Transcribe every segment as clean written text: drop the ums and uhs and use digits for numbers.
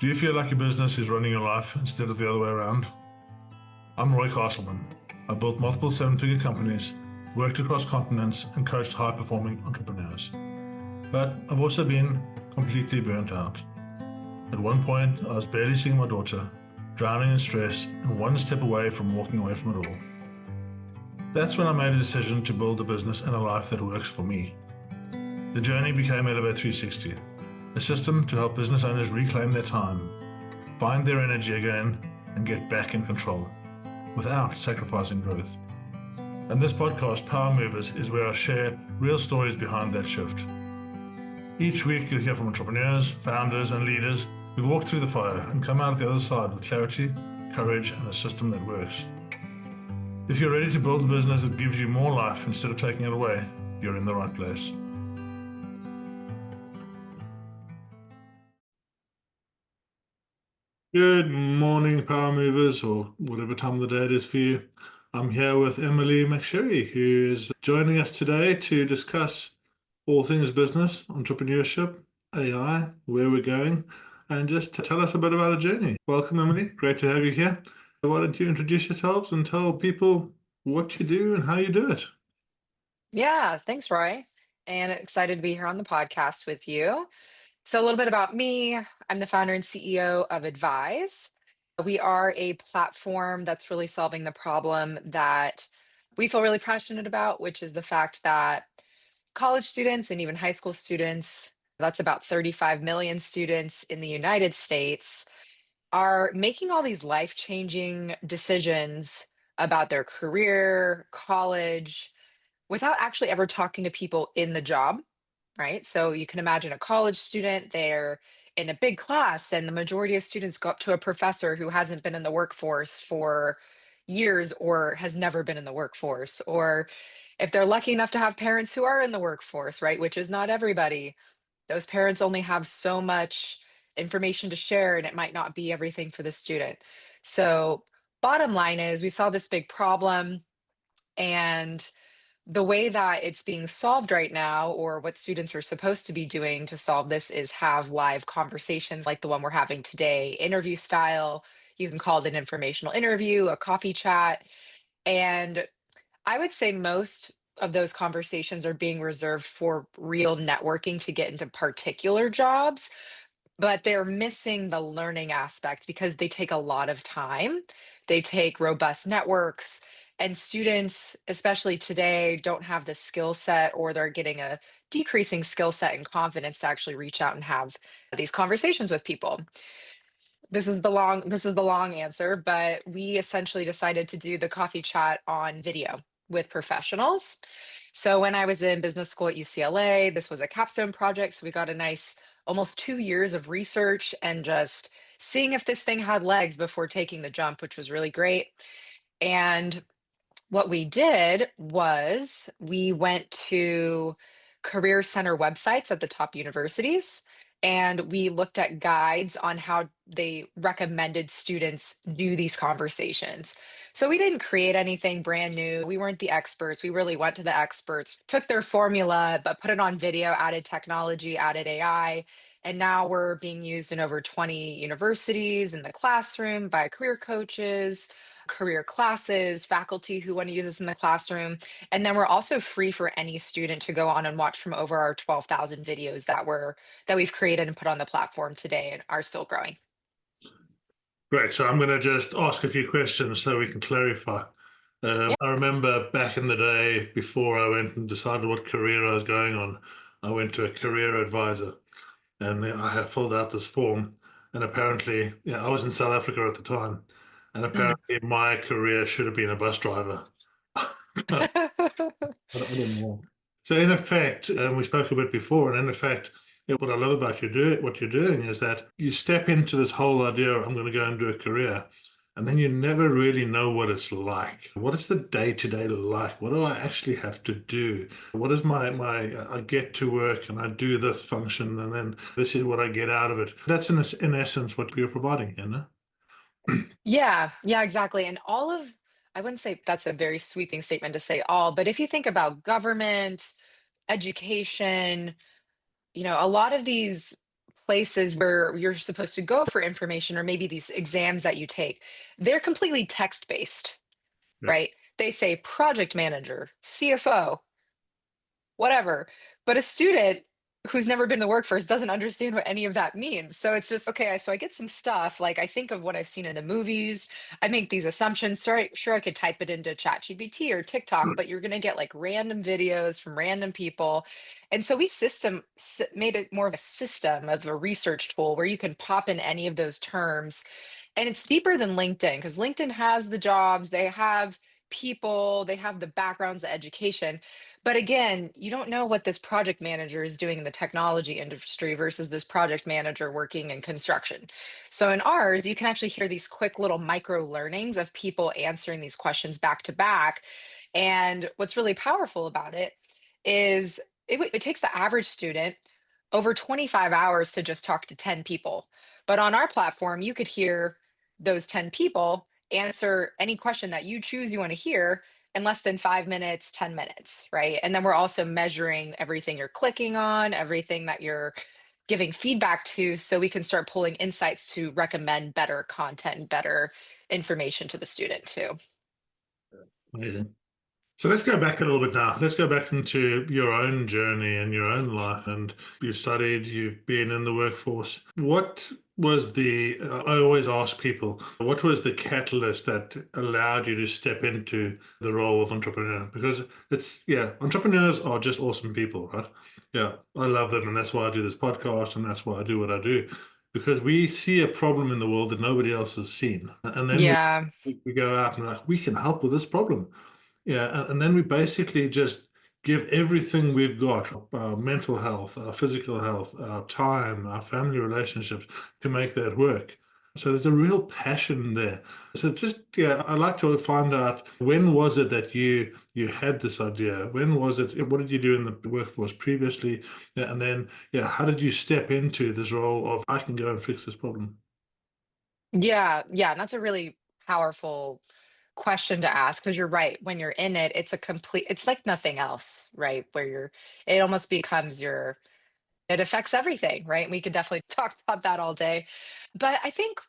Do you feel like your business is running your life instead of the other way around? I'm Roy Castleman. I built multiple seven-figure companies, worked across continents, and coached high-performing entrepreneurs. But I've also been completely burnt out. At one point, I was barely seeing my daughter, drowning in stress, and one step away from walking away from it all. That's when I made a decision to build a business and a life that works for me. The journey became Elevate 360, a system to help business owners reclaim their time, find their energy again, and get back in control without sacrificing growth. And this podcast, Power Movers, is where I share real stories behind that shift. Each week you'll hear from entrepreneurs, founders, and leaders who've walked through the fire and come out the other side with clarity, courage, and a system that works. If you're ready to build a business that gives you more life instead of taking it away, you're in the right place. Good morning, Power Movers, or whatever time of the day it is for you. I'm here with Emily McSherry, who is joining us today to discuss all things business, entrepreneurship, AI, where we're going, and just to tell us a bit about our journey. Welcome, Emily. Great to have you here. Why don't you introduce yourselves and tell people what you do and how you do it? Yeah, thanks, Roy. And excited to be here on the podcast with you. So, a little bit about me. I'm the founder and CEO of Advize. We are a platform that's really solving the problem that we feel really passionate about, which is the fact that college students and even high school students, that's about 35 million students in the United States, are making all these life changing decisions about their career, college, without actually ever talking to people in the job, right? So you can imagine a college student, they're in a big class, and the majority of students go up to a professor who hasn't been in the workforce for years or has never been in the workforce. Or if they're lucky enough to have parents who are in the workforce, right, which is not everybody, those parents only have so much information to share, and it might not be everything for the student. So, bottom line is, we saw this big problem, and the way that it's being solved right now, or what students are supposed to be doing to solve this, is have live conversations like the one we're having today, interview style. You can call it an informational interview, a coffee chat. And I would say most of those conversations are being reserved for real networking to get into particular jobs, but they're missing the learning aspect because they take a lot of time. They take robust networks, and students, especially today, don't have the skill set, or they're getting a decreasing skill set and confidence to actually reach out and have these conversations with people. This is the long answer, but we essentially decided to do the coffee chat on video with professionals. So when I was in business school at UCLA, this was a capstone project. So we got a nice almost 2 years of research and just seeing if this thing had legs before taking the jump, which was really great. And what we did was we went to career center websites at the top universities, and we looked at guides on how they recommended students do these conversations. So we didn't create anything brand new. We weren't the experts. We really went to the experts, took their formula, but put it on video, added technology, added AI. And now we're being used in over 20 universities, in the classroom, by career coaches, career classes, faculty who want to use this in the classroom. And then we're also free for any student to go on and watch from over our 12,000 videos that we've created and put on the platform today and are still growing. Great. So I'm going to just ask a few questions so we can clarify. Yeah. I remember back in the day, before I went and decided what career I was going on, I went to a career advisor, and I had filled out this form. And apparently, I was in South Africa at the time, and Mhm. apparently my career should have been a bus driver. I don't know. So in effect, we spoke a bit before, and in effect, what I love about what you're doing is that you step into this whole idea of I'm going to go and do a career, and then you never really know what it's like. What is the day-to-day like? What do I actually have to do? What is my I get to work and I do this function, and then this is what I get out of it. That's in essence what you're providing, you know? Yeah, yeah, exactly. And I wouldn't say that's a very sweeping statement to say all, but if you think about government, education, a lot of these places where you're supposed to go for information or maybe these exams that you take, they're completely text based, Yeah. right? They say project manager, CFO, whatever. But a student who's never been in the workforce doesn't understand what any of that means. So it's just, okay, so I get some stuff, like I think of what I've seen in the movies. I make these assumptions. Sure, I could type it into ChatGPT or TikTok, but you're going to get like random videos from random people. And so made it more of a system of a research tool where you can pop in any of those terms. And it's deeper than LinkedIn because LinkedIn has the jobs, they have people, they have the backgrounds, the education. But again, you don't know what this project manager is doing in the technology industry versus this project manager working in construction. So in ours, you can actually hear these quick little micro learnings of people answering these questions back to back. And what's really powerful about it is it takes the average student over 25 hours to just talk to 10 people. But on our platform, you could hear those 10 people answer any question that you choose you want to hear in less than 5 minutes, 10 minutes, right? And then we're also measuring everything you're clicking on, everything that you're giving feedback to, so we can start pulling insights to recommend better content and better information to the student too. Amazing. So let's go back a little bit now. Let's go back into your own journey and your own life. And you've studied, you've been in the workforce. What was I always ask people, what was the catalyst that allowed you to step into the role of entrepreneur? Because entrepreneurs are just awesome people, right? Yeah, I love them. And that's why I do this podcast and that's why I do what I do. Because we see a problem in the world that nobody else has seen. And then Yeah. we go out and we're like, we can help with this problem. Yeah, and then we basically just give everything we've got, our mental health, our physical health, our time, our family relationships to make that work. So there's a real passion there. So I'd like to find out, when was it that you had this idea? When was it? What did you do in the workforce previously? Yeah, and then how did you step into this role of, I can go and fix this problem? Yeah, yeah, and that's a really powerful question to ask because you're right. When you're in it, it's like nothing else, right? It almost becomes it affects everything, right? We could definitely talk about that all day. But I think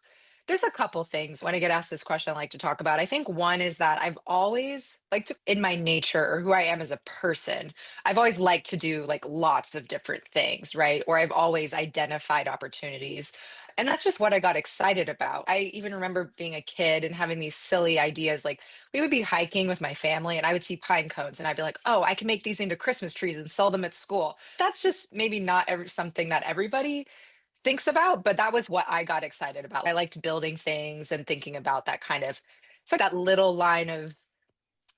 there's a couple things when I get asked this question I like to talk about. I think one is that I've always in my nature or who I am as a person, I've always liked to do like lots of different things, right? Or I've always identified opportunities. And that's just what I got excited about. I even remember being a kid and having these silly ideas. Like we would be hiking with my family and I would see pine cones and I'd be like, oh, I can make these into Christmas trees and sell them at school. That's just maybe not something that everybody thinks about, but that was what I got excited about. I liked building things and thinking about that so that little line of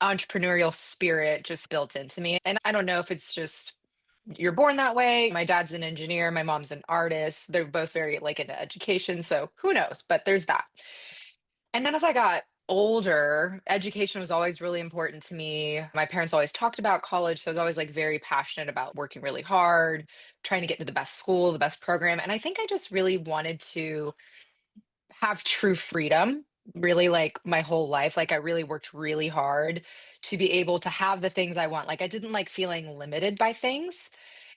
entrepreneurial spirit just built into me. And I don't know if it's just you're born that way. My dad's an engineer, my mom's an artist. They're both very like into education, so who knows, but there's that. And then as I got older, education was always really important to me. My parents always talked about college, so I was always like very passionate about working really hard, trying to get to the best school, the best program. And I think I just really wanted to have true freedom, really like my whole life. Like I really worked really hard to be able to have the things I want. Like I didn't like feeling limited by things.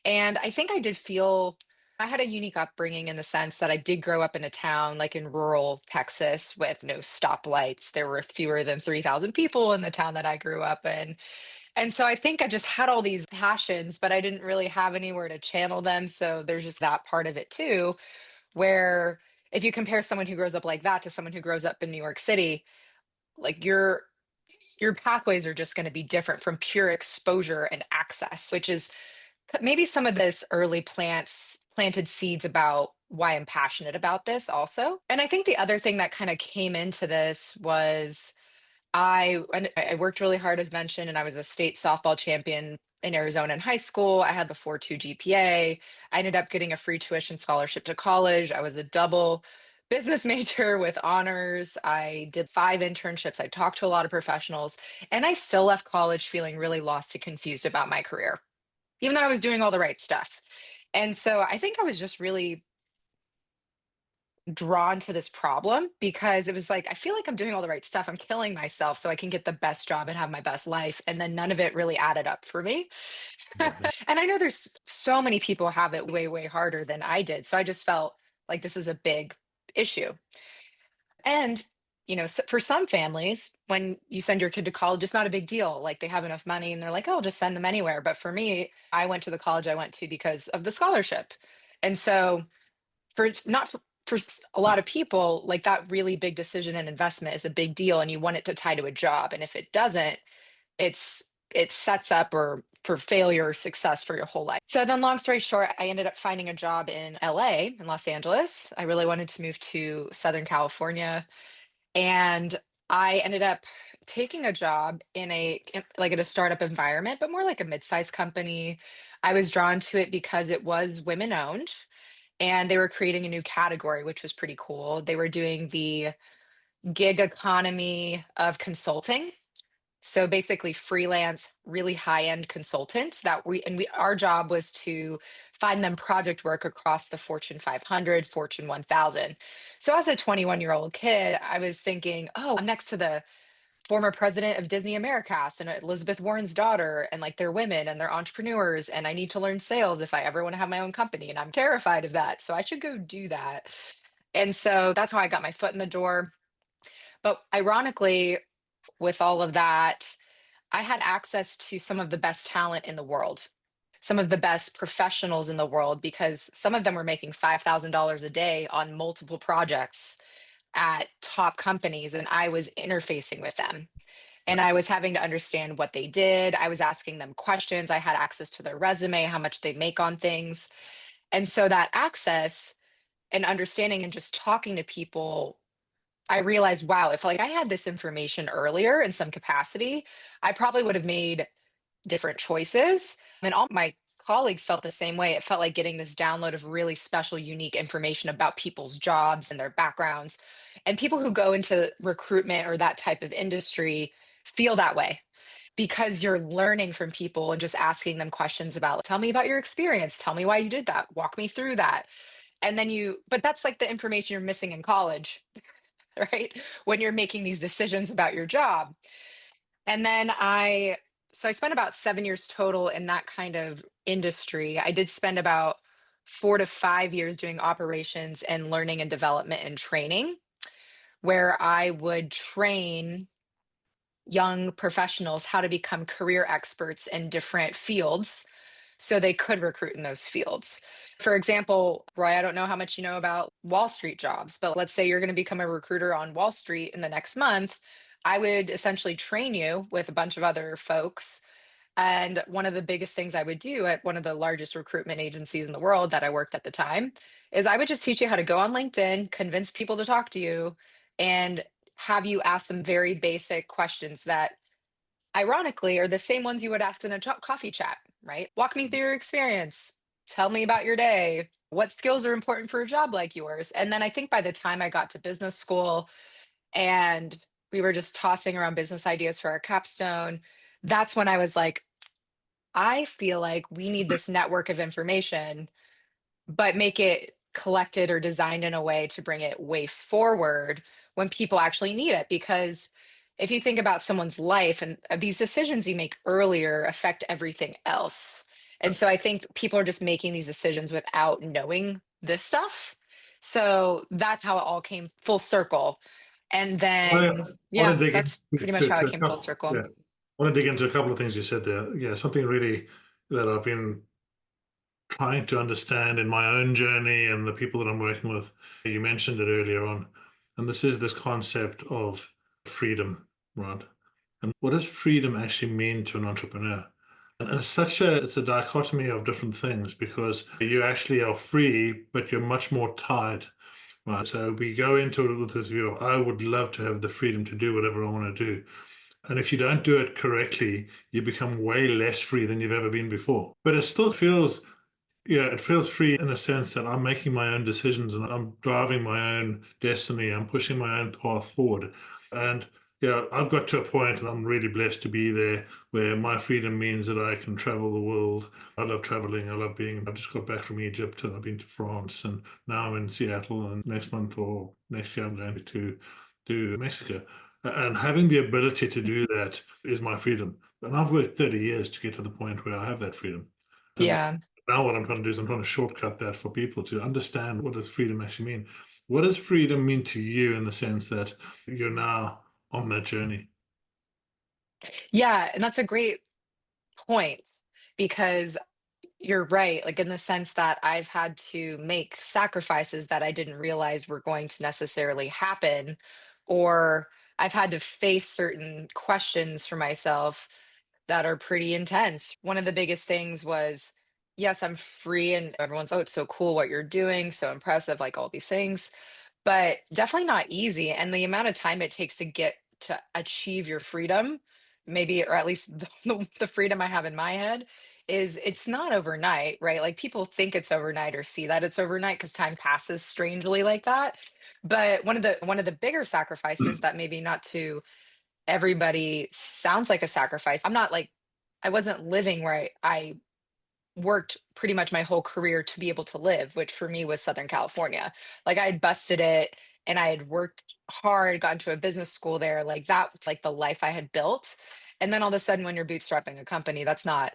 And I think I had a unique upbringing in the sense that I did grow up in a town like in rural Texas with no stoplights. There were fewer than 3,000 people in the town that I grew up in. And so I think I just had all these passions, but I didn't really have anywhere to channel them. So there's just that part of it too, where if you compare someone who grows up like that to someone who grows up in New York City, like your pathways are just going to be different from pure exposure and access, which is maybe some of this early planted seeds about why I'm passionate about this also. And I think the other thing that kind of came into this was I worked really hard as mentioned, and I was a state softball champion in Arizona in high school. I had the 4.2 GPA. I ended up getting a free tuition scholarship to college. I was a double business major with honors. I did 5 internships. I talked to a lot of professionals, and I still left college feeling really lost and confused about my career, even though I was doing all the right stuff. And so I think I was just really drawn to this problem because it was like, I feel like I'm doing all the right stuff. I'm killing myself so I can get the best job and have my best life. And then none of it really added up for me. Yeah. And I know there's so many people have it way, way harder than I did. So I just felt like this is a big issue. And, for some families, when you send your kid to college, it's not a big deal. Like they have enough money and they're like, oh, just send them anywhere. But for me, I went to the college I went to because of the scholarship. And so for not for a lot of people, like that really big decision and investment is a big deal and you want it to tie to a job. And if it doesn't, it's it sets up or for failure or success for your whole life. So then long story short, I ended up finding a job in LA, in Los Angeles. I really wanted to move to Southern California, and I ended up taking a job like in a startup environment, but more like a mid-sized company. I was drawn to it because it was women owned and they were creating a new category, which was pretty cool. They were doing the gig economy of consulting. So basically freelance, really high-end consultants that our job was to find them project work across the Fortune 500, Fortune 1000. So as a 21-year-old kid, I was thinking, "Oh, I'm next to the former president of Disney Americast and Elizabeth Warren's daughter, and like they're women and they're entrepreneurs, and I need to learn sales if I ever want to have my own company, and I'm terrified of that. So I should go do that." And so that's how I got my foot in the door. But ironically, with all of that, I had access to some of the best talent in the world, some of the best professionals in the world, because some of them were making $5,000 a day on multiple projects at top companies. And I was interfacing with them and I was having to understand what they did. I was asking them questions. I had access to their resume, how much they make on things. And so that access and understanding and just talking to people, I realized, wow, if like I had this information earlier in some capacity, I probably would have made different choices. And all my colleagues felt the same way. It felt like getting this download of really special, unique information about people's jobs and their backgrounds. And people who go into recruitment or that type of industry feel that way because you're learning from people and just asking them questions about, tell me about your experience. Tell me why you did that. Walk me through that. And then but that's like the information you're missing in college, right? When you're making these decisions about your job. And then I spent about 7 years total in that kind of industry. I did spend about 4 to 5 years doing operations and learning and development and training, where I would train young professionals how to become career experts in different fields so they could recruit in those fields. For example, Roy, I don't know how much you know about Wall Street jobs, but let's say you're going to become a recruiter on Wall Street in the next month. I would essentially train you with a bunch of other folks. And one of the biggest things I would do at one of the largest recruitment agencies in the world that I worked at the time is I would just teach you how to go on LinkedIn, convince people to talk to you, and have you ask them very basic questions that ironically are the same ones you would ask in a coffee chat, right? Walk me through your experience. Tell me about your day. What skills are important for a job like yours? And then I think by the time I got to business school and we were just tossing around business ideas for our capstone, that's when I was like, I feel like we need this network of information but make it collected or designed in a way to bring it way forward when people actually need it. Because if you think about someone's life and these decisions you make earlier affect everything else. And so I think people are just making these decisions without knowing this stuff. So that's how it all came full circle. And I then, want yeah, to dig that's pretty much into how it a came full couple. circle. Yeah, I want to dig into a couple of things you said there. Yeah, something really that I've been trying to understand in my own journey and the people that I'm working with. You mentioned it earlier on, and this is this concept of freedom, right? And what does freedom actually mean to an entrepreneur? And it's a dichotomy of different things because you actually are free, but you're much more tied, right? So we go into it with this view of I would love to have the freedom to do whatever I want to do. And if you don't do it correctly, you become way less free than you've ever been before. But it still feels, yeah, it feels free in a sense that I'm making my own decisions and I'm driving my own destiny. I'm pushing my own path forward. And Yeah, I've got to a point, and I'm really blessed to be there, where my freedom means that I can travel the world. I love traveling. I love being. I just got back from Egypt, and I've been to France, and now I'm in Seattle. And next month or next year, I'm going to Mexico. And having the ability to do that is my freedom. And I've worked 30 years to get to the point where I have that freedom. And Yeah. now what I'm trying to do is I'm trying to shortcut that for people to understand, what does freedom actually mean? What does freedom mean to you, in the sense that you're now on that journey? Yeah, and that's a great point because you're right, like, in the sense that I've had to make sacrifices that I didn't realize were going to necessarily happen, or I've had to face certain questions for myself that are pretty intense. One of the biggest things was, yes, I'm free, and everyone's, "Oh, it's so cool what you're doing, so impressive," like, all these things. But definitely not easy, and the amount of time it takes to get to achieve your freedom, maybe, or at least the freedom I have in my head, is it's not overnight, right? Like, people think it's overnight or see that it's overnight because time passes strangely like that. But one of the bigger sacrifices that maybe not to everybody sounds like a sacrifice. I'm not like I wasn't living where I worked pretty much my whole career to be able to live, which for me was Southern California. Like, I had busted it and I had worked hard, gotten to a business school there. Like, that was like the life I had built. And then all of a sudden, when you're bootstrapping a company, that's not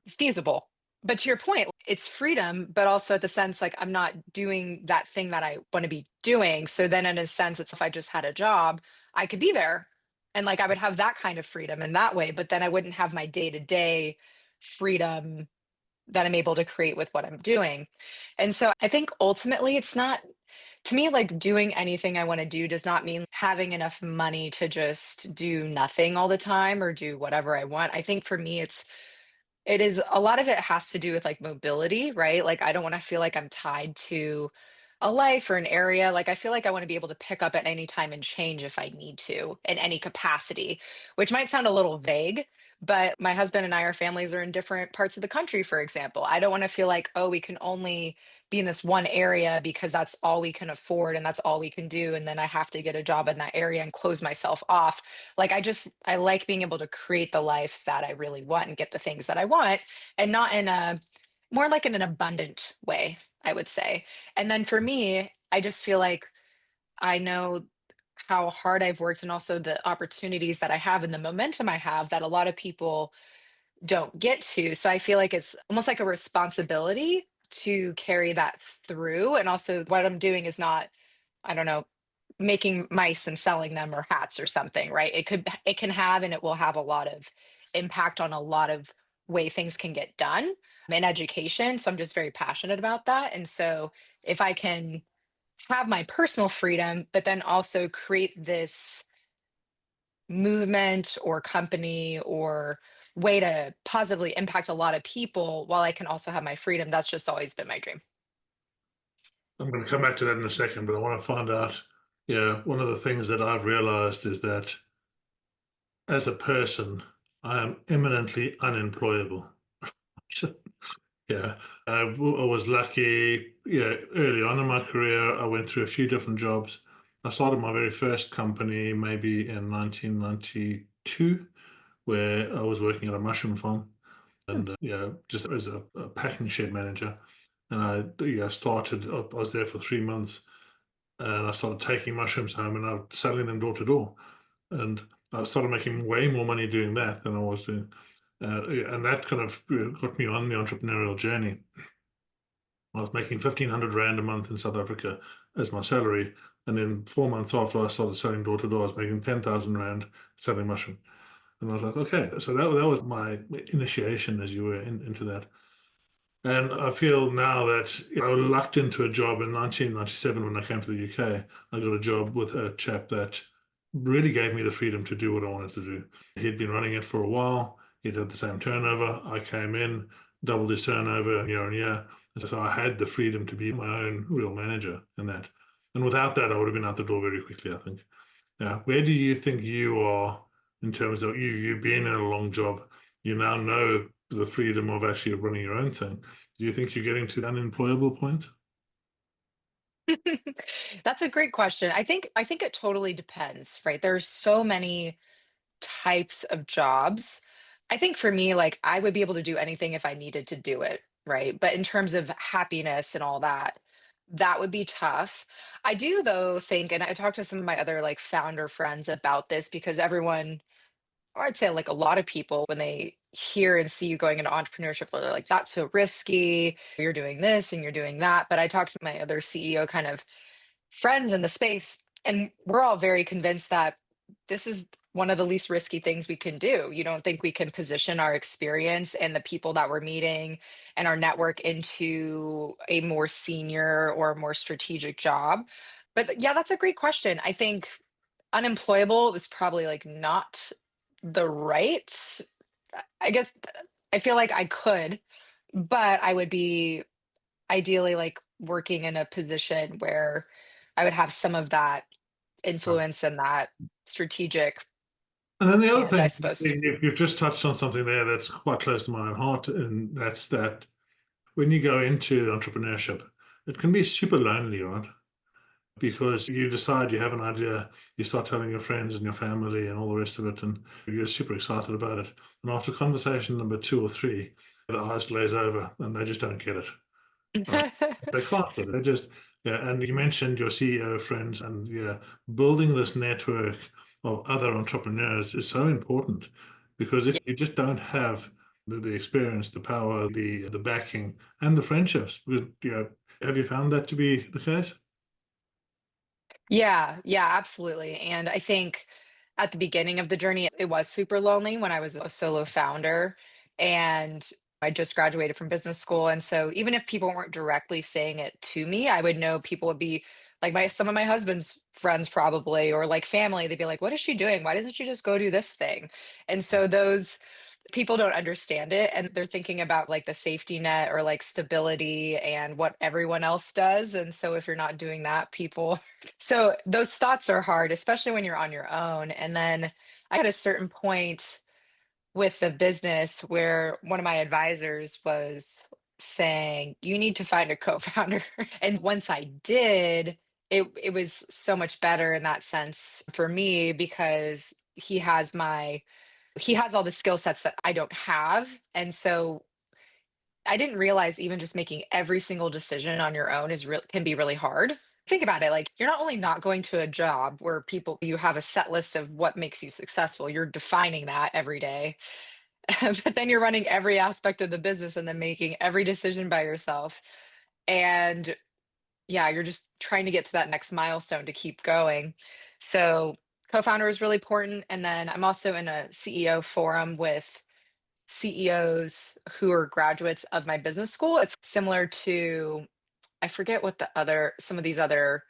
feasible. But to your point, it's freedom, but also at the sense like I'm not doing that thing that I want to be doing. So then, in a sense, it's if I just had a job, I could be there and like I would have that kind of freedom in that way. But then I wouldn't have my day to day freedom that I'm able to create with what I'm doing. And so I think ultimately it's not to me like doing anything I want to do does not mean having enough money to just do nothing all the time or do whatever I want. I think for me it is a lot of it has to do with like mobility, right? Like I don't want to feel like I'm tied to a life or an area. Like I feel like I want to be able to pick up at any time and change if I need to in any capacity, which might sound a little vague, but my husband and I, our families are in different parts of the country, for example. I don't want to feel like, oh, we can only be in this one area because that's all we can afford and that's all we can do. And then I have to get a job in that area and close myself off. Like I like being able to create the life that I really want and get the things that I want, and not in a more like in an abundant way, I would say. And then for me, I just feel like I know how hard I've worked and also the opportunities that I have and the momentum I have that a lot of people don't get to. So I feel like it's almost like a responsibility to carry that through. And also, what I'm doing is not, I don't know, making mice and selling them or hats or something, right? It can have and it will have a lot of impact on a lot of way things can get done in education. So I'm just very passionate about that. And so if I can have my personal freedom, but then also create this movement or company or way to positively impact a lot of people while I can also have my freedom, that's just always been my dream. I'm going to come back to that in a second, but I want to find out. Yeah, one of the things that I've realized is that, as a person, I am eminently unemployable. Yeah, I was lucky. Yeah, early on in my career, I went through a few different jobs. I started my very first company maybe in 1992, where I was working at a mushroom farm, Hmm. and just as a packing shed manager. And I started. I was there for 3 months, and I started taking mushrooms home and I was selling them door to door. And I started making way more money doing that than I was doing. Yeah, and that kind of got me on the entrepreneurial journey. I was making 1,500 Rand a month in South Africa as my salary. And then 4 months after I started selling door to door, I was making 10,000 Rand selling mushroom. And I was like, okay, so that was my initiation, as you were, into that. And I feel now that, I lucked into a job in 1997 when I came to the UK. I got a job with a chap that really gave me the freedom to do what I wanted to do. He'd been running it for a while. He'd had the same turnover. I came in, doubled his turnover year on year. So I had the freedom to be my own real manager in that. And without that, I would have been out the door very quickly, I think. Yeah. Where do you think you are in terms of you've been in a long job? You now know the freedom of actually running your own thing. Do you think you're getting to the unemployable point? That's a great question. I think it totally depends, right? There's so many types of jobs. I think for me, like I would be able to do anything if I needed to do it, right? But in terms of happiness and all that, that would be tough. I do though think, and I talked to some of my other like founder friends about this because everyone, or I'd say like a lot of people, when they hear and see you going into entrepreneurship, they're like, that's so risky. You're doing this and you're doing that. But I talked to my other CEO kind of friends in the space, and we're all very convinced that this is one of the least risky things we can do. You don't think we can position our experience and the people that we're meeting and our network into a more senior or more strategic job? But yeah, that's a great question. I think unemployable was probably like not the right. I guess I feel like I could, but I would be ideally like working in a position where I would have some of that Right. influence and that strategic And then the other hand, I thing, suppose. you've just touched on something there that's quite close to my own heart, and that's that when you go into entrepreneurship, it can be super lonely, right? Because you decide you have an idea, you start telling your friends and your family and all the rest of it, and you're super excited about it. And after conversation number two or three, the eyes glaze over and they just don't get it. Right. They can't get it. They just, yeah. And you mentioned your CEO friends, and yeah, building this network of other entrepreneurs is so important because if you just don't have the experience, the power, the backing, and the friendships, have you found that to be the case? Yeah, yeah, absolutely. And I think at the beginning of the journey, it was super lonely when I was a solo founder and I just graduated from business school. And so even if people weren't directly saying it to me, I would know people would be like some of my husband's friends probably, or like family, they'd be like, what is she doing? Why doesn't she just go do this thing? And so those people don't understand it and they're thinking about like the safety net or like stability and what everyone else does. And so if you're not doing that, people so those thoughts are hard, especially when you're on your own. And then I had a certain point with the business where one of my advisors was saying, you need to find a co-founder. And once I did, it was so much better in that sense for me because he has all the skill sets that I don't have. And so I didn't realize even just making every single decision on your own is real can be really hard. Think about it, like, you're not only not going to a job where people you have a set list of what makes you successful, you're defining that every day, but then you're running every aspect of the business and then making every decision by yourself, and, yeah, you're just trying to get to that next milestone to keep going. So, co-founder is really important, and then I'm also in a CEO forum with CEOs who are graduates of my business school. It's similar to I forget what some of these other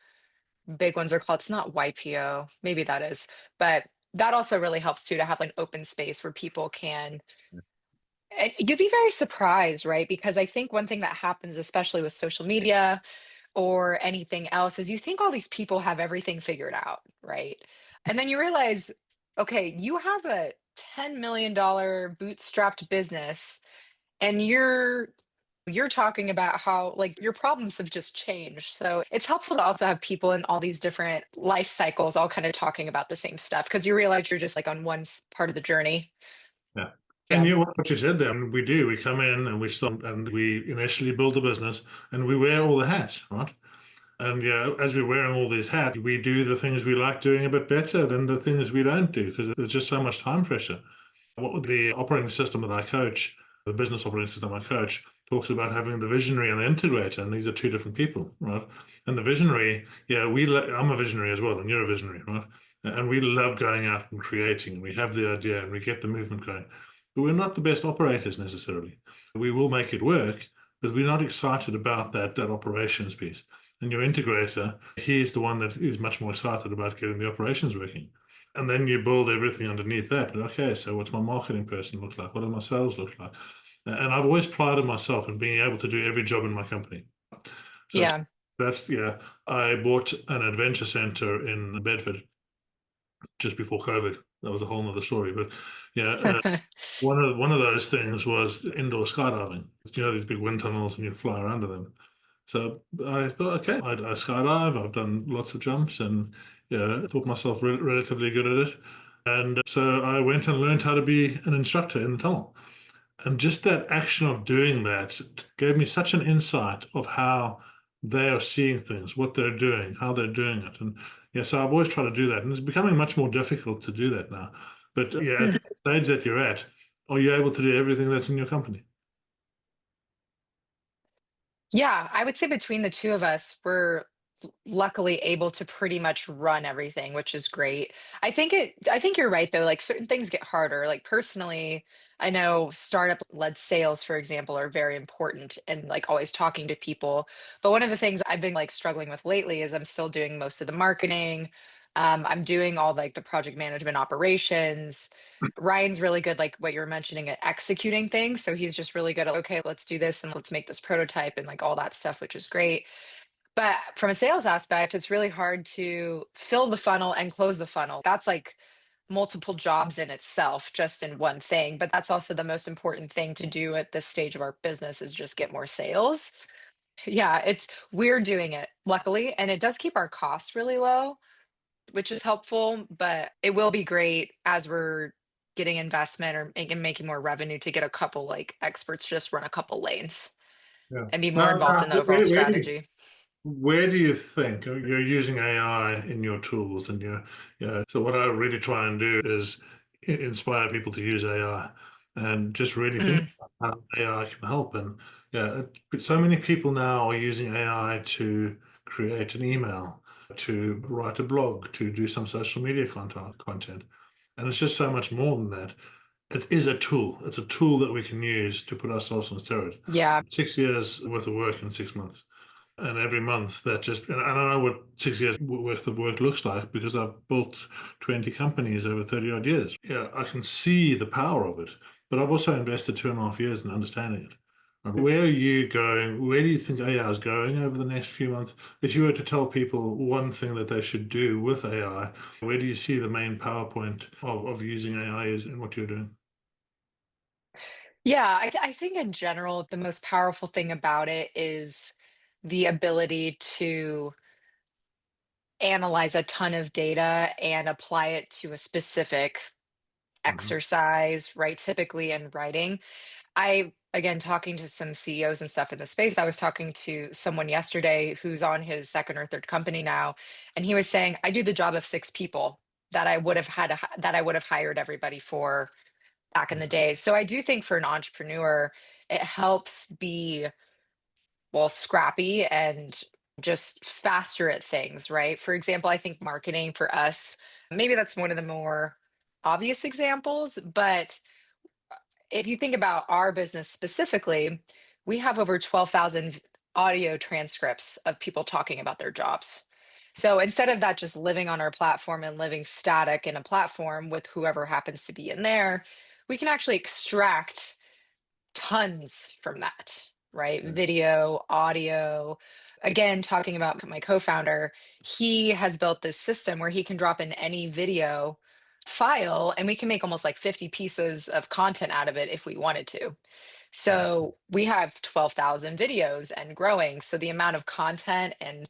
big ones are called. It's not YPO, maybe that is, but that also really helps too to have like open space where people can. And you'd be very surprised, right? Because I think one thing that happens, especially with social media or anything else, is you think all these people have everything figured out, right? And then you realize, okay, you have a $10 million bootstrapped business and you're talking about how like your problems have just changed. So it's helpful to also have people in all these different life cycles all kind of talking about the same stuff because you realize you're just like on one part of the journey. Yeah. And Yeah. what you said there, and we do, we come in and we start and we initially build a business and we wear all the hats, right? And yeah, as we're wearing all these hats, we do the things we like doing a bit better than the things we don't do because there's just so much time pressure. What with the operating system that I coach, the business operating system I coach, talks about having the visionary and the integrator, and these are two different people, right? And the visionary, yeah, I'm a visionary as well, and you're a visionary, right? And we love going out and creating, and we have the idea, and we get the movement going. But we're not the best operators necessarily. We will make it work, but we're not excited about that operations piece. And your integrator, he's the one that is much more excited about getting the operations working. And then you build everything underneath that. Okay, so what's my marketing person look like? What do my sales look like? And I've always prided myself in being able to do every job in my company. So Yeah. yeah. I bought an adventure center in Bedford just before COVID. That was a whole nother story. But yeah, one of those things was indoor skydiving. You know these big wind tunnels and you fly around in them. So I thought, okay, I skydive, I've done lots of jumps and yeah, I thought myself relatively good at it. And so I went and learned how to be an instructor in the tunnel. And just that action of doing that gave me such an insight of how they are seeing things, what they're doing, how they're doing it. And yeah, so I've always tried to do that. And it's becoming much more difficult to do that now. But yeah, at the stage that you're at, are you able to do everything that's in your company? Yeah, I would say between the two of us, we're luckily able to pretty much run everything, which is great. I think you're right though, like certain things get harder. Like personally, I know startup led sales, for example, are very important and like always talking to people. But one of the things I've been like struggling with lately is I'm still doing most of the marketing. I'm doing all like the project management operations. Ryan's really good, like what you were mentioning, at executing things. So he's just really good at, okay, let's do this and let's make this prototype and like all that stuff, which is great. But from a sales aspect, it's really hard to fill the funnel and close the funnel. That's like multiple jobs in itself, just in one thing. But that's also the most important thing to do at this stage of our business is just get more sales. Yeah, we're doing it luckily, and it does keep our costs really low, which is helpful, but it will be great as we're getting investment or making more revenue to get a couple like experts just run a couple lanes Yeah. and be more Now, involved in the overall strategy. where do you think you're using AI in your tools and yeah? So what I really try and do is inspire people to use AI and just really think Mm, about how AI can help. And yeah, so many people now are using AI to create an email, to write a blog, to do some social media content. And it's just so much more than that. It is a tool. It's a tool that we can use to put ourselves on steroids. yeah. 6 years worth of work in 6 months. And every month that just, and I don't know what 6 years worth of work looks like because I've built 20 companies over 30 odd years. Yeah, I can see the power of it, but I've also invested 2.5 years in understanding it. Where are you going? Where do you think AI is going over the next few months? If you were to tell people one thing that they should do with AI, where do you see the main PowerPoint of using AI is in what you're doing? Yeah, I think in general, the most powerful thing about it is the ability to analyze a ton of data and apply it to a specific Mhm. exercise, right? Typically in writing. Again, talking to some CEOs and stuff in the space, I was talking to someone yesterday who's on his second or third company now, and he was saying, I do the job of six people that I would have that I would have hired everybody for back in the day. So I do think for an entrepreneur, it helps be, well, scrappy and just faster at things, right? For example, I think marketing for us, maybe that's one of the more obvious examples, but if you think about our business specifically, we have over 12,000 audio transcripts of people talking about their jobs. So instead of that just living on our platform and living static in a platform with whoever happens to be in there, we can actually extract tons from that, right? Yeah. Video, audio. Again, talking about my co founder, he has built this system where he can drop in any video file and we can make almost like 50 pieces of content out of it if we wanted to. So we have 12,000 videos and growing. So the amount of content and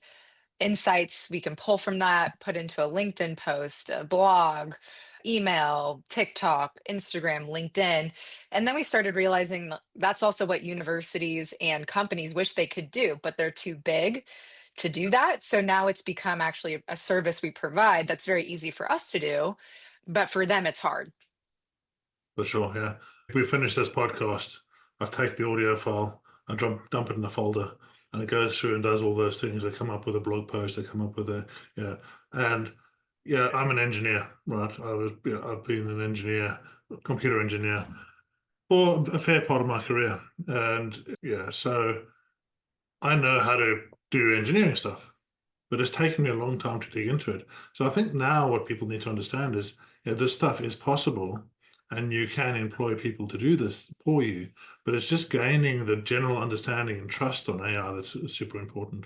insights we can pull from that, put into a LinkedIn post, a blog, email, TikTok, Instagram, LinkedIn. And then we started realizing that's also what universities and companies wish they could do, but they're too big to do that. So now it's become actually a service we provide that's very easy for us to do, but for them, it's hard. For sure, yeah. If we finish this podcast, I take the audio file, I dump it in a folder, and it goes through and does all those things. I come up with a blog post, I come up with a, yeah. And yeah, I'm an engineer, right? I've been an engineer, computer engineer for a fair part of my career. And yeah, so I know how to do engineering stuff, but it's taken me a long time to dig into it. So I think now what people need to understand is, this stuff is possible and you can employ people to do this for you, but it's just gaining the general understanding and trust on AI that's super important.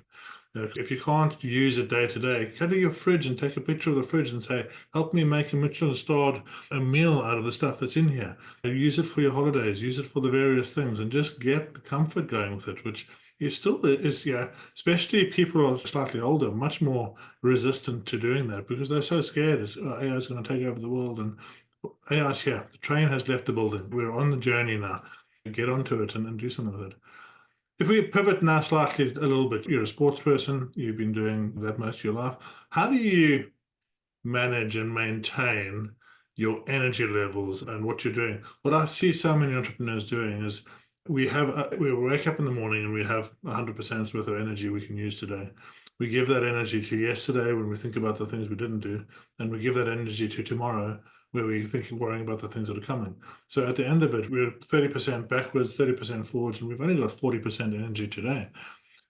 If you can't use it day to day, go to your fridge and take a picture of the fridge and say, help me make a Michelin starred a meal out of the stuff that's in here. Use it for your holidays, use it for the various things, and just get the comfort going with it, which it still is, yeah, especially people who are slightly older, much more resistant to doing that because they're so scared AI is going to take over the world. And AI is here. The train has left the building. We're on the journey now. Get onto it and do something with it. If we pivot now slightly a little bit, you're a sports person, you've been doing that most of your life. How do you manage and maintain your energy levels and what you're doing? What I see so many entrepreneurs doing is we wake up in the morning and we have 100% worth of energy we can use today. We give that energy to yesterday when we think about the things we didn't do, and we give that energy to tomorrow where we think worrying about the things that are coming. So at the end of it, we're 30% backwards, 30% forwards, and we've only got 40% energy today.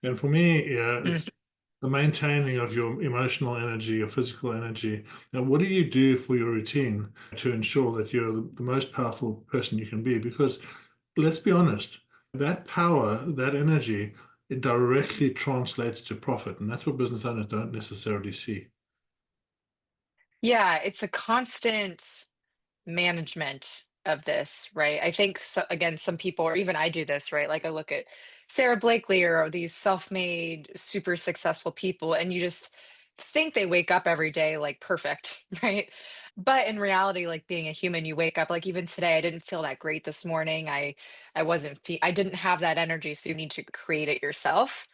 And for me, yeah, Mm. it's the maintaining of your emotional energy, your physical energy. Now, what do you do for your routine to ensure that you're the most powerful person you can be? Because let's be honest, that power, that energy, it directly translates to profit. And that's what business owners don't necessarily see. Yeah, it's a constant management of this, right? I think so, again, some people, or even I do this, right? Like I look at Sarah Blakely or these self-made, super successful people, and you just think they wake up every day like perfect, right? But in reality, like being a human, you wake up like even today, I didn't feel that great this morning. I didn't have that energy, so you need to create it yourself.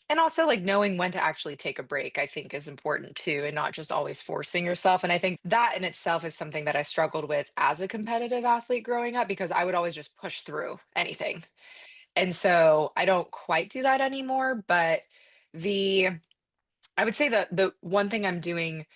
And also, like, knowing when to actually take a break, I think is important too, and not just always forcing yourself. And I think that in itself is something that I struggled with as a competitive athlete growing up because I would always just push through anything. And so I don't quite do that anymore. But the, I would say the one thing I'm doing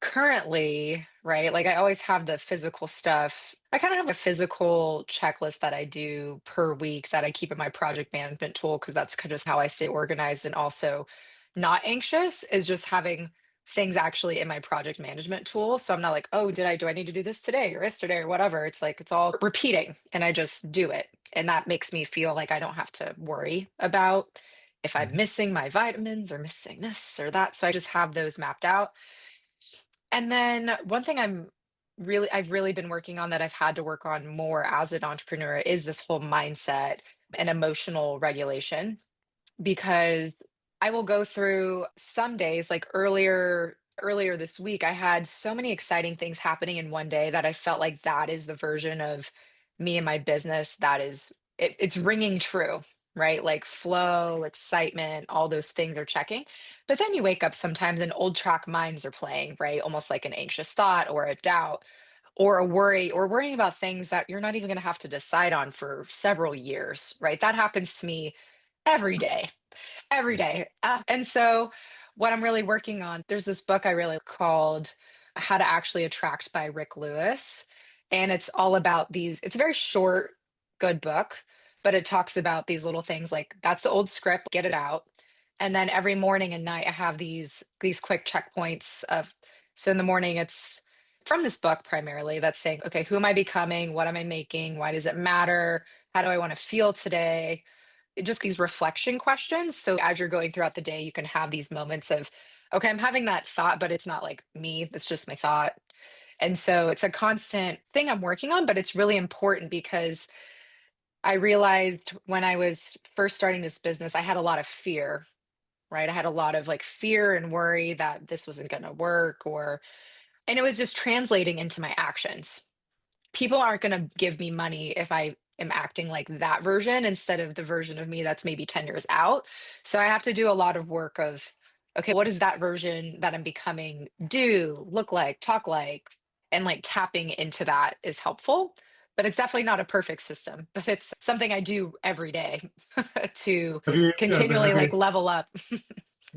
currently, right? Like I always have the physical stuff. I kind of have a physical checklist that I do per week that I keep in my project management tool because that's just how I stay organized and also not anxious is just having things actually in my project management tool. So I'm not like, oh, do I need to do this today or yesterday or whatever? It's like it's all repeating and I just do it. And that makes me feel like I don't have to worry about if I'm Mhm. missing my vitamins or missing this or that. So I just have those mapped out. And then one thing I've really been working on that I've had to work on more as an entrepreneur is this whole mindset and emotional regulation because I will go through some days like earlier this week I had so many exciting things happening in one day that I felt like that is the version of me and my business that it's ringing true, right? Like flow, excitement, all those things are checking. But then you wake up sometimes and old track minds are playing, right? Almost like an anxious thought or a doubt or a worry or worrying about things that you're not even going to have to decide on for several years, right? That happens to me every day every day. And so, what I'm really working on, there's this book I really called How to Actually Attract by Rick Lewis. And it's all about it's a very short, good book, but it talks about these little things like that's the old script, get it out. And then every morning and night, I have these quick checkpoints of, so in the morning, it's from this book primarily that's saying, okay, who am I becoming? What am I making? Why does it matter? How do I want to feel today? Just these reflection questions. So as you're going throughout the day, you can have these moments of, okay, I'm having that thought, but it's not like me, it's just my thought. And so it's a constant thing I'm working on, but it's really important because I realized when I was first starting this business, I had a lot of fear, right? I had a lot of like fear and worry that this wasn't going to work and it was just translating into my actions. People aren't going to give me money if I am acting like that version instead of the version of me that's maybe 10 years out. So I have to do a lot of work of, okay, what does that version that I'm becoming do, look like, talk like? And like tapping into that is helpful. But it's definitely not a perfect system, but it's something I do every day to Have you, continually like level up.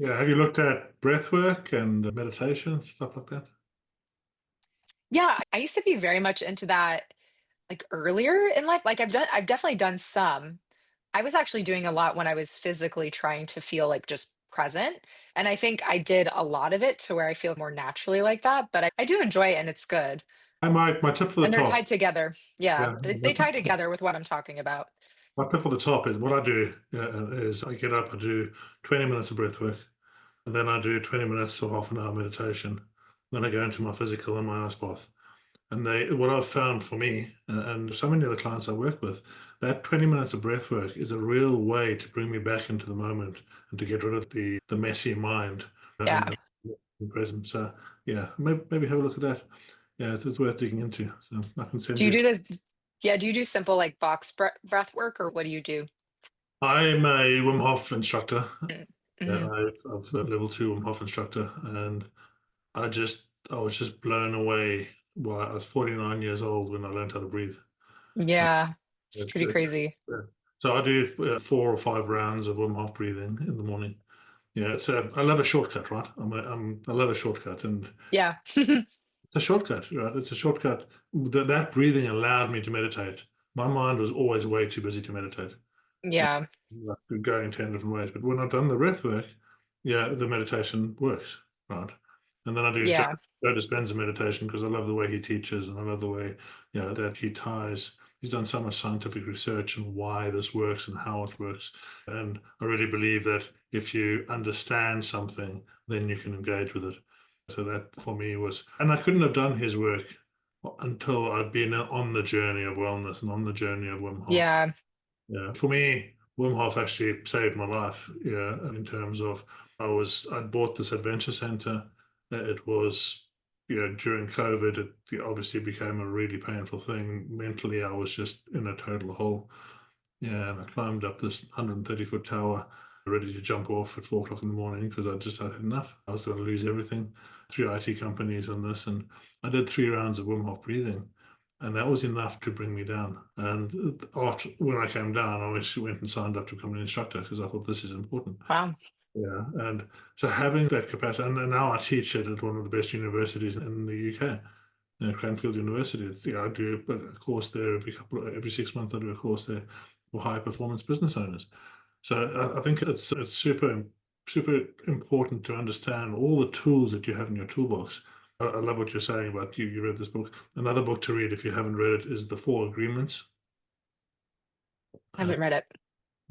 have you looked at breath work and meditation, stuff like that? Yeah, I used to be very much into that like earlier in life. Like I've definitely done some. I was actually doing a lot when I was physically trying to feel like just present. And I think I did a lot of it to where I feel more naturally like that. But I do enjoy it and it's good. My tip for the And they're top. tied together. Yeah, Yeah, they tie together with what I'm talking about. my tip for the top is what I do is I get up, I do 20 minutes of breath work, and then I do 20 minutes to half an hour meditation. Then I go into my physical and my ice bath. And what I've found for me and so many of the clients I work with, that 20 minutes of breath work is a real way to bring me back into the moment and to get rid of the messy mind and Yeah. the present. So yeah, maybe have a look at that. Yeah, it's worth digging into. So I can send Do you you. do this? Yeah, do you do simple like breath work or what do you do? I'm a Wim Hof instructor. Mm, Yeah, mhm. I've got level two Wim Hof instructor, and I was just blown away. Well, I was 49 years old when I learned how to breathe. Yeah, it's It's, pretty it's crazy. yeah. So I do 4 or 5 rounds of Wim Hof breathing in the morning. Yeah, so I love a shortcut, right? I love a shortcut, and Yeah. it's a shortcut, right? It's a shortcut. That breathing allowed me to meditate. My mind was always way too busy to meditate. Yeah. Like, going 10 different ways. But when I've done the breath work, yeah, the meditation works, right? And then I do Yeah. Joe Dispenza meditation because I love the way he teaches and I love the way, that he ties. He's done so much scientific research on why this works and how it works. And I really believe that if you understand something, then you can engage with it. So that for me was, and I couldn't have done his work until I'd been on the journey of wellness and on the journey of Wim Hof. Yeah. Yeah, for me, Wim Hof actually saved my life. Yeah, in terms of I'd bought this adventure center. It was, during COVID. It obviously became a really painful thing. Mentally, I was just in a total hole. Yeah, and I climbed up this 130-foot tower, ready to jump off at 4 o'clock in the morning because I just had enough. I was going to lose everything. 3 IT companies and this, and I did 3 rounds of Wim Hof breathing, and that was enough to bring me down. And after, when I came down, I actually went and signed up to become an instructor because I thought this is important. Wow. Yeah, and so having that capacity, and now I teach it at one of the best universities in the UK, Cranfield University. I do a course there every 6 months. I do a course there for high performance business owners. So I think it's super important to understand all the tools that you have in your toolbox. I love what you're saying about you read this book. Another book to read if you haven't read it is The Four Agreements. I Uh, haven't read it.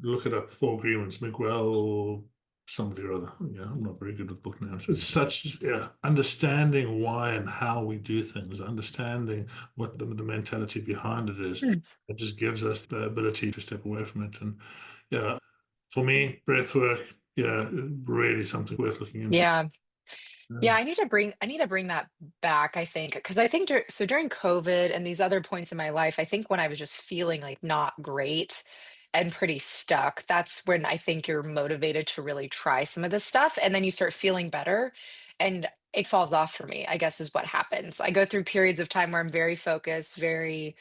Look it up. Four Agreements. Miguel somebody or other. Yeah, I'm not very good with book names. It's such, yeah, understanding why and how we do things, understanding what the mentality behind it is. Hmm. It just gives us the ability to step away from it. And yeah, for me, breath work, yeah, really something worth looking into. Yeah. Yeah. Yeah, I need to bring that back, I think, because I think during COVID and these other points in my life, I think when I was just feeling like not great and pretty stuck, that's when I think you're motivated to really try some of this stuff. And then you start feeling better and it falls off for me, I guess is what happens. I go through periods of time where I'm very focused, very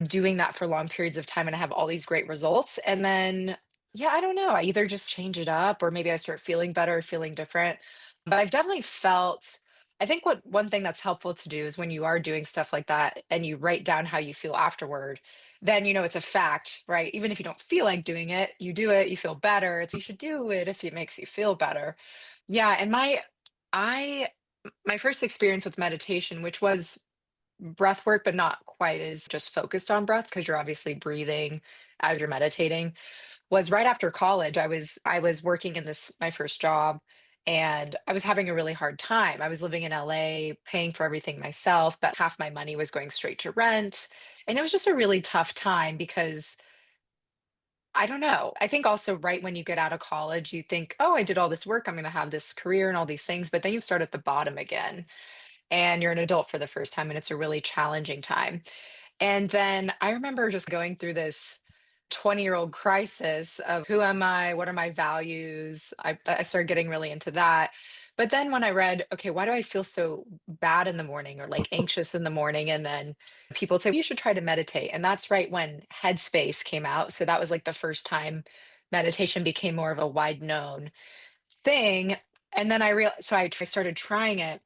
doing that for long periods of time and I have all these great results. And then, yeah, I don't know. I either just change it up or maybe I start feeling better, feeling different. But I've definitely felt, I think what one thing that's helpful to do is when you are doing stuff like that and you write down how you feel afterward, then you know it's a fact, right? Even if you don't feel like doing it, you do it, you feel better. You should do it if it makes you feel better. Yeah. I, my first experience with meditation, which was breath work, but not quite as just focused on breath because you're obviously breathing as you're meditating, was right after college. I was working in this my first job and I was having a really hard time. I was living in LA, paying for everything myself, but half my money was going straight to rent. And it was just a really tough time because I don't know. I think also right when you get out of college, you think, oh, I did all this work. I'm going to have this career and all these things. But then you start at the bottom again and you're an adult for the first time and it's a really challenging time. And then I remember just going through this 20-year-old crisis of who am I? What are my values? I started getting really into that. But then when I read, okay, why do I feel so bad in the morning or like anxious in the morning? And then people say, you should try to meditate. And that's right when Headspace came out. So that was like the first time meditation became more of a wide known thing. And then I realized, so I started trying it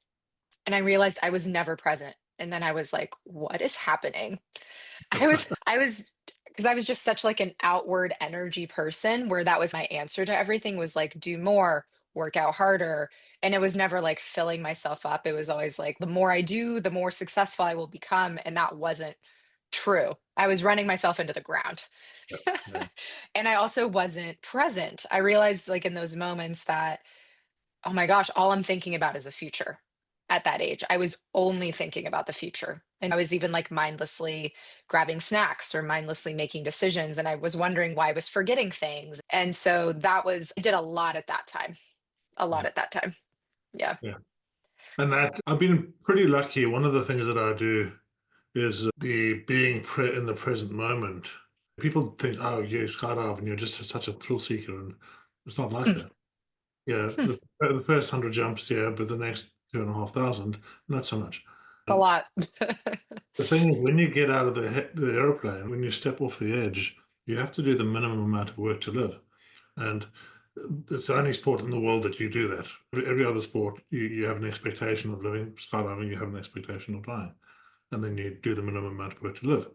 and I realized I was never present. And then I was like, what is happening? I was because I was just such like an outward energy person where that was my answer to everything was like do more, work out harder. And it was never like filling myself up. It was always like the more I do, the more successful I will become. And that wasn't true. I was running myself into the ground. Yeah. And I also wasn't present. I realized like in those moments that oh my gosh, all I'm thinking about is the future at that age. I was only thinking about the future And I was even like mindlessly grabbing snacks or mindlessly making decisions. And I was wondering why I was forgetting things. And so I did a lot at that time, a lot Yeah. at that time. Yeah. Yeah. And that I've been pretty lucky. One of the things that I do is the being in the present moment. People think, oh, you skydive and you're just such a thrill seeker, and it's not like that. Yeah, It's the first 100 jumps, yeah, but the next 2,500, not so much. a lot. The thing is, when you get out of the airplane, when you step off the edge, you have to do the minimum amount of work to live. And it's the only sport in the world that you do that. Every other sport, you have an expectation of living. Skydiving, you have an expectation of dying. And then you do the minimum amount of work to live.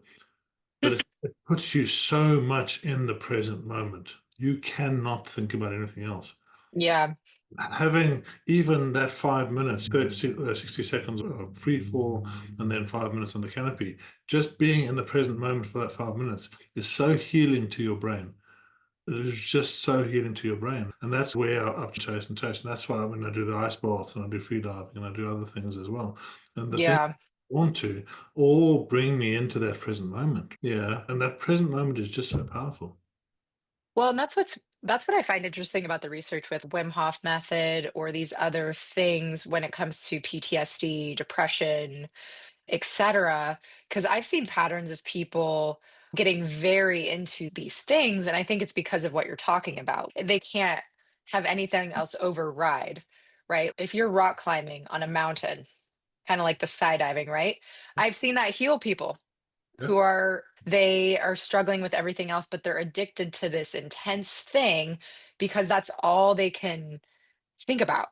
But it puts you so much in the present moment. You cannot think about anything else. Yeah. Having even that 5 minutes, 60 seconds of free fall, and then 5 minutes on the canopy, just being in the present moment for that 5 minutes is so healing to your brain. It is just so healing to your brain. And that's where I've chased and chased. And that's why when I do the ice bath and I do free diving and I do other things as well. And the thing Yeah. I want to all bring me into that present moment. Yeah. And that present moment is just so powerful. Well, and that's what I find interesting about the research with Wim Hof method or these other things when it comes to PTSD, depression, etc. Because I've seen patterns of people getting very into these things, and I think it's because of what you're talking about. They can't have anything else override, right? If you're rock climbing on a mountain, kind of like the skydiving, right? I've seen that heal people Yeah. they are struggling with everything else, but they're addicted to this intense thing because that's all they can think about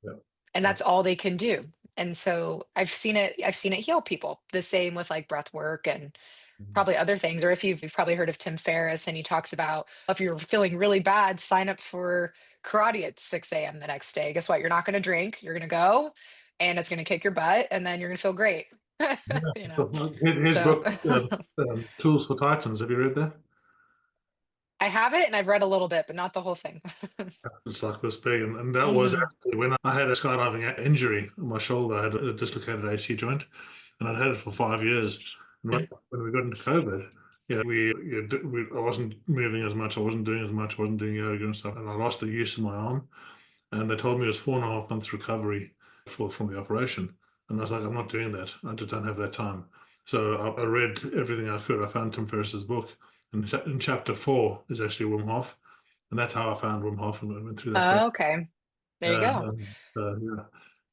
Yeah. and Yeah. that's all they can do. And so I've seen it heal people. The same with like breath work and Mhm. probably other things. Or if you've probably heard of Tim Ferriss and he talks about if you're feeling really bad, sign up for karate at 6 a.m. the next day. Guess what? You're not going to drink. You're going to go and it's going to kick your butt and then you're going to feel great. Yeah. you know. So, his So book, Tools for Titans. Have you read that? I have it and I've read a little bit, but not the whole thing. It's like this big, and that was Mhm. actually when I had a skydiving injury on my shoulder. I had a dislocated AC joint, and I'd had it for 5 years. And when we got into COVID, yeah, I wasn't moving as much, I wasn't doing as much, I wasn't doing yoga and stuff, and I lost the use of my arm. And they told me it was 4.5 months recovery from the operation. And I was like, I'm not doing that. I just don't have that time. So I read everything I could. I found Tim Ferriss's book, and in chapter 4 is actually Wim Hof, and that's how I found Wim Hof and went through that process. Oh, okay. There you Yeah, go. yeah,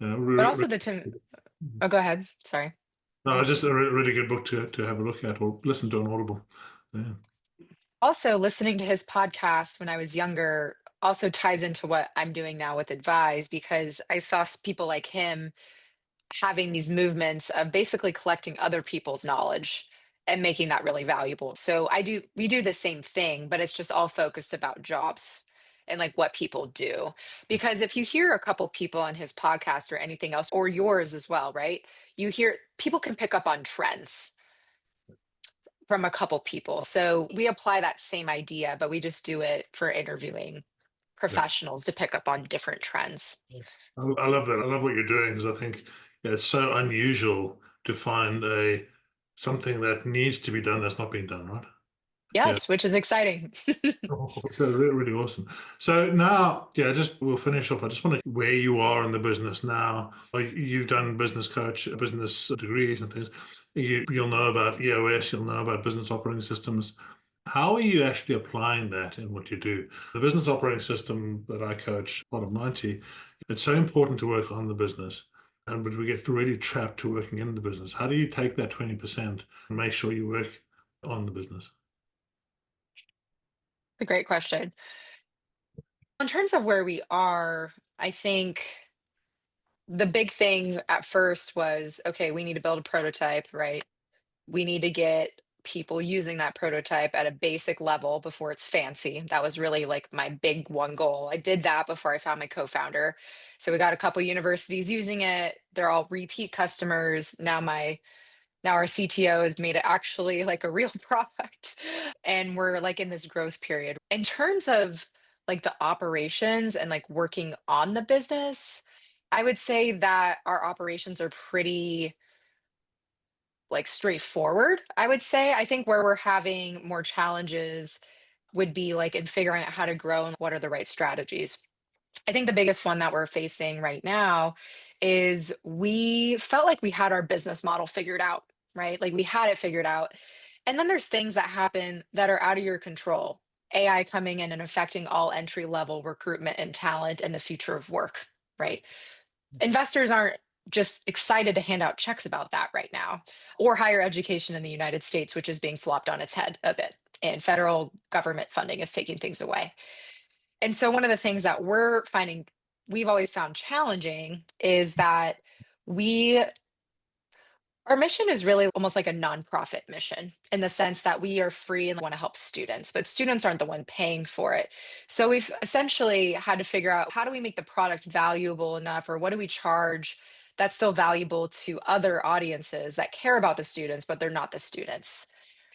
yeah. But also the Tim Oh, go ahead. Sorry. No, just a really good book to have a look at or listen to on Audible. Yeah, Also, listening to his podcast when I was younger also ties into what I'm doing now with Advise because I saw people like him having these movements of basically collecting other people's knowledge and making that really valuable. So we do the same thing, but it's just all focused about jobs and like what people do. Because if you hear a couple people on his podcast or anything else, or yours as well, right? You hear people can pick up on trends from a couple people. So we apply that same idea, but we just do it for interviewing yeah. professionals to pick up on different trends. I love that. I love what you're doing because I think yeah, it's so unusual to find a something that needs to be done that's not being done, right? Yeah. Yes, which is exciting. So really awesome. So now, yeah, just we'll finish off. I just want to where you are in the business now. You've done business coach, business degrees and things. You'll know about EOS, you'll know about business operating systems. How are you actually applying that in what you do? The business operating system that I coach, part of 90, it's so important to work on the business. But we get really trapped to working in the business. How do you take that 20% and make sure you work on the business? A great question. In terms of where we are, I think the big thing at first was okay, we need to build a prototype, right? We need to get people using that prototype at a basic level before it's fancy. That was really like my big one goal. I did that before I found my co-founder. So we got a couple universities using it. They're all repeat customers. Now our CTO has made it actually like a real product and we're like in this growth period. In terms of like the operations and like working on the business, I would say that our operations are pretty like straightforward, I would say. I think where we're having more challenges would be like in figuring out how to grow and what are the right strategies. I think the biggest one that we're facing right now is we felt like we had our business model figured out, right? Like we had it figured out. And then there's things that happen that are out of your control. AI coming in and affecting all entry level recruitment and talent and the future of work, right? Investors aren't just excited to hand out checks about that right now, or higher education in the United States, which is being flopped on its head a bit. And federal government funding is taking things away. And so one of the things that we've always found challenging is that we our mission is really almost like a nonprofit mission in the sense that we are free and want to help students, but students aren't the one paying for it. So we've essentially had to figure out how do we make the product valuable enough, or what do we charge that's still valuable to other audiences that care about the students, but they're not the students.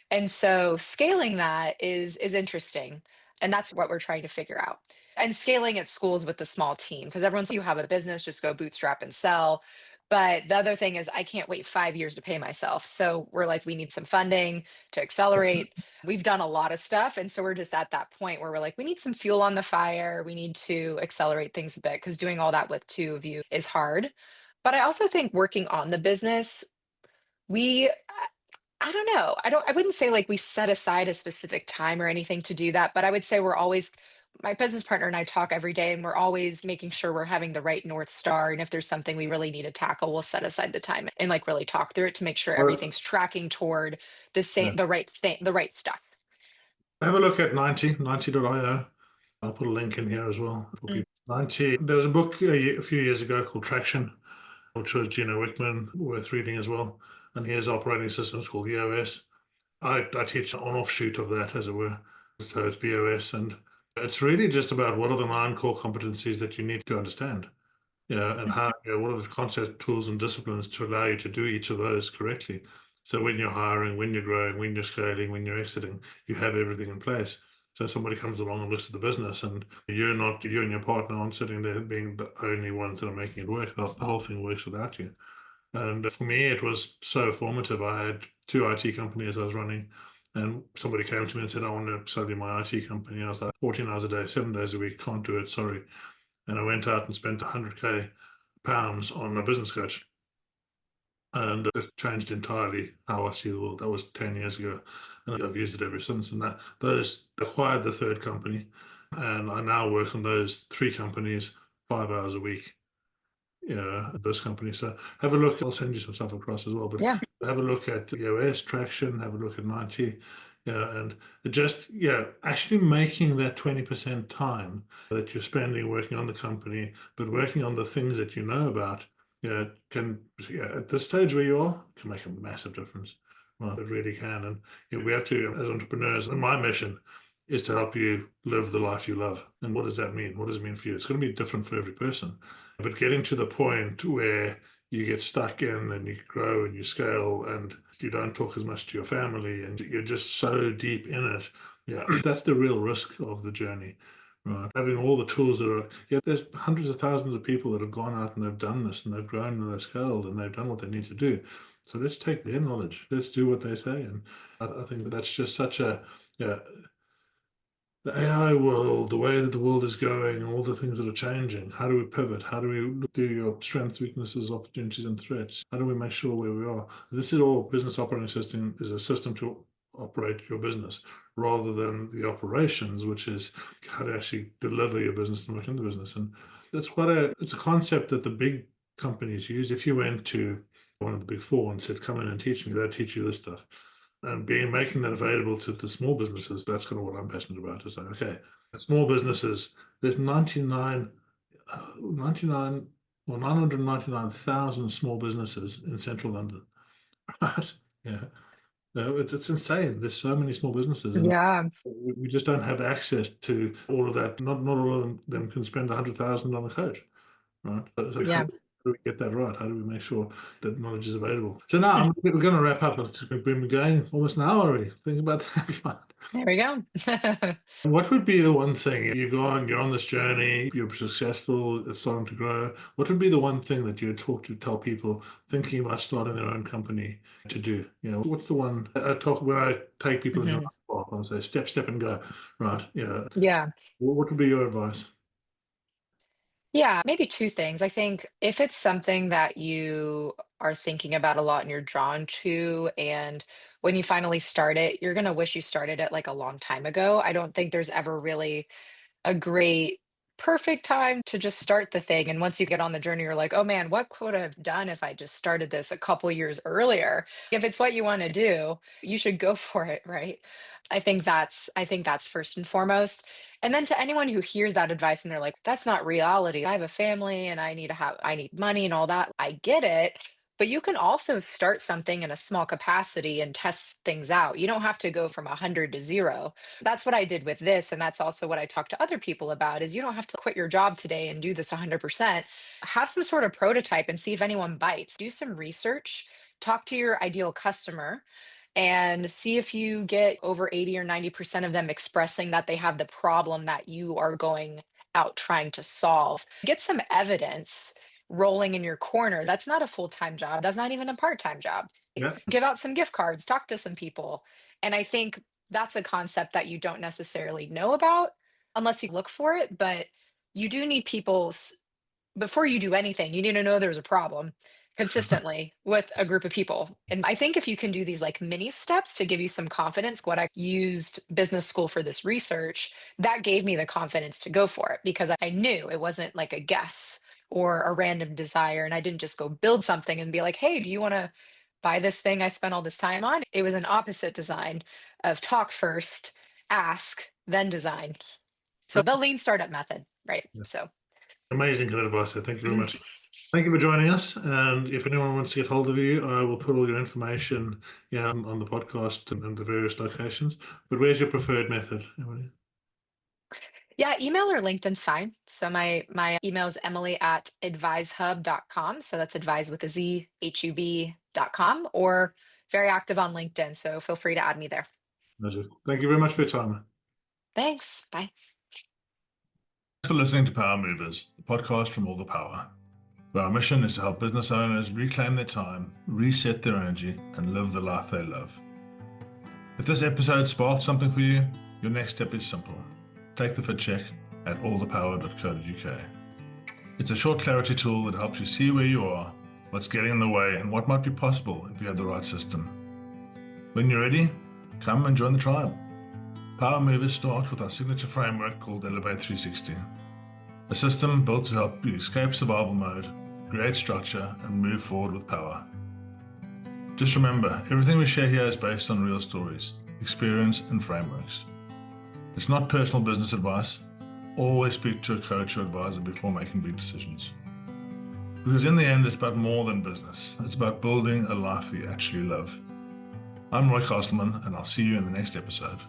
And so scaling that is interesting. And that's what we're trying to figure out. And scaling at schools with the small team, because everyone's like, you have a business, just go bootstrap and sell. But the other thing is I can't wait 5 years to pay myself. So we're like, we need some funding to accelerate. We've done a lot of stuff. And so we're just at that point where we're like, we need some fuel on the fire. We need to accelerate things a bit because doing all that with two of you is hard. But I also think working on the business, we I don't know. I wouldn't say like we set aside a specific time or anything to do that, but I would say we're always my business partner and I talk every day and we're always making sure we're having the right North Star. And if there's something we really need to tackle, we'll set aside the time and like really talk through it to make sure Well, everything's tracking toward yeah. the right thing, the right stuff. Have a look at 90.io. I'll put a link in here as well for Mm, people. 90. There was a book a few years ago called Traction, which was Gino Wickman, worth reading as well. And he has operating systems called EOS. I teach an offshoot of that, as it were. So it's BOS. And it's really just about what are the 9 core competencies that you need to understand. Yeah, and how, what are the concept, tools, and disciplines to allow you to do each of those correctly. So when you're hiring, when you're growing, when you're scaling, when you're exiting, you have everything in place. So somebody comes along and looks at the business, and you and your partner aren't sitting there being the only ones that are making it work. The whole thing works without you. And for me, it was so formative. I had 2 IT companies I was running, and somebody came to me and said, I want to sell you my IT company. I was like, 14 hours a day, 7 days a week, can't do it, sorry. And I went out and spent 100K pounds on a business coach. And it changed entirely how I see the world. That was 10 years ago. And I've used it ever since. And that those acquired the third company. And I now work on those 3 companies 5 hours a week. Yeah, this company. So have a look. I'll send you some stuff across as well. But yeah. have a look at EOS Traction. Have a look at 90. Yeah, and just actually making that 20% time that you're spending working on the company, but working on the things that you know about, can at this stage where you are, can make a massive difference. Well, it really can. And we have to, as entrepreneurs, and my mission is to help you live the life you love. And what does that mean? What does it mean for you? It's going to be different for every person. But getting to the point where you get stuck in and you grow and you scale and you don't talk as much to your family and you're just so deep in it. Yeah, that's the real risk of the journey. Right. Having all the tools that are, there's hundreds of thousands of people that have gone out and they've done this and they've grown and they've scaled and they've done what they need to do. So let's take their knowledge, let's do what they say. And I think that that's just such a, yeah, the AI world, the way that the world is going, all the things that are changing. How do we pivot? How do we look through your strengths, weaknesses, opportunities, and threats? How do we make sure where we are? This is all business operating system is a system to operate your business rather than the operations, which is how to actually deliver your business and work in the business. And that's it's a concept that the big companies use. If you went to one of the big four and said, come in and teach me, they'll teach you this stuff and making that available to the small businesses. That's kind of what I'm passionate about. Is like, okay, small businesses. There's 99 or 999,000 small businesses in central London. Right? Yeah, no, it's insane. There's so many small businesses, and Yeah. we just don't have access to all of that. Not all of them can spend 100,000 on a coach, right? So Yeah. do we get that right? How do we make sure that knowledge is available? So now we're going to wrap up. We've been going almost an hour already. Think about that. Right? There we go. What would be the one thing you're on this journey, you're successful, it's starting to grow. What would be the one thing that you would tell people thinking about starting their own company to do? What's the one I talk when I take people in your Mhm. life? I say step and go. Right. Yeah. What would be your advice? Yeah, maybe two things. I think if it's something that you are thinking about a lot and you're drawn to, and when you finally start it, you're going to wish you started it like a long time ago. I don't think there's ever really a great perfect time to just start the thing. And once you get on the journey, you're like, oh man, what could I have done if I just started this a couple years earlier? If it's what you want to do, you should go for it, right? I think that's first and foremost. And then to anyone who hears that advice and they're like, that's not reality. I have a family and I need money and all that. I get it. But you can also start something in a small capacity and test things out. You don't have to go from 100 to 0. That's what I did with this, and that's also what I talk to other people about is you don't have to quit your job today and do this 100%. Have some sort of prototype and see if anyone bites. Do some research, talk to your ideal customer and see if you get over 80 or 90% of them expressing that they have the problem that you are going out trying to solve. Get some evidence rolling in your corner. That's not a full-time job. That's not even a part-time job. Yeah. Give out some gift cards, talk to some people. And I think that's a concept that you don't necessarily know about unless you look for it, but you do need people before you do anything, you need to know there's a problem consistently with a group of people. And I think if you can do these like mini steps to give you some confidence, what I used business school for this research, that gave me the confidence to go for it because I knew it wasn't like a guess or a random desire. And I didn't just go build something and be like, hey, do you want to buy this thing I spent all this time on? It was an opposite design of talk first, ask, then design. So the lean startup method, right? Yeah. So Amazing good advice. Thank you very much. Thank you for joining us. And if anyone wants to get hold of you, I will put all your information on the podcast and the various locations. But where's your preferred method, Emily? Yeah, email or LinkedIn's fine. So my email is emily@advisehub.com. So that's advise with a Z, HUB.com, or very active on LinkedIn. So feel free to add me there. Pleasure. Thank you very much for your time. Thanks. Bye. Thanks for listening to Power Movers, the podcast from All the Power, where our mission is to help business owners reclaim their time, reset their energy, and live the life they love. If this episode sparked something for you, your next step is simple. Take the fit check at allthepower.co.uk. It's a short clarity tool that helps you see where you are, what's getting in the way, and what might be possible if you have the right system. When you're ready, come and join the tribe. Power Movers start with our signature framework called Elevate 360, a system built to help you escape survival mode, create structure, and move forward with power. Just remember, everything we share here is based on real stories, experience, and frameworks. It's not personal business advice. Always speak to a coach or advisor before making big decisions. Because in the end, it's about more than business. It's about building a life that you actually love. I'm Roy Castleman, and I'll see you in the next episode.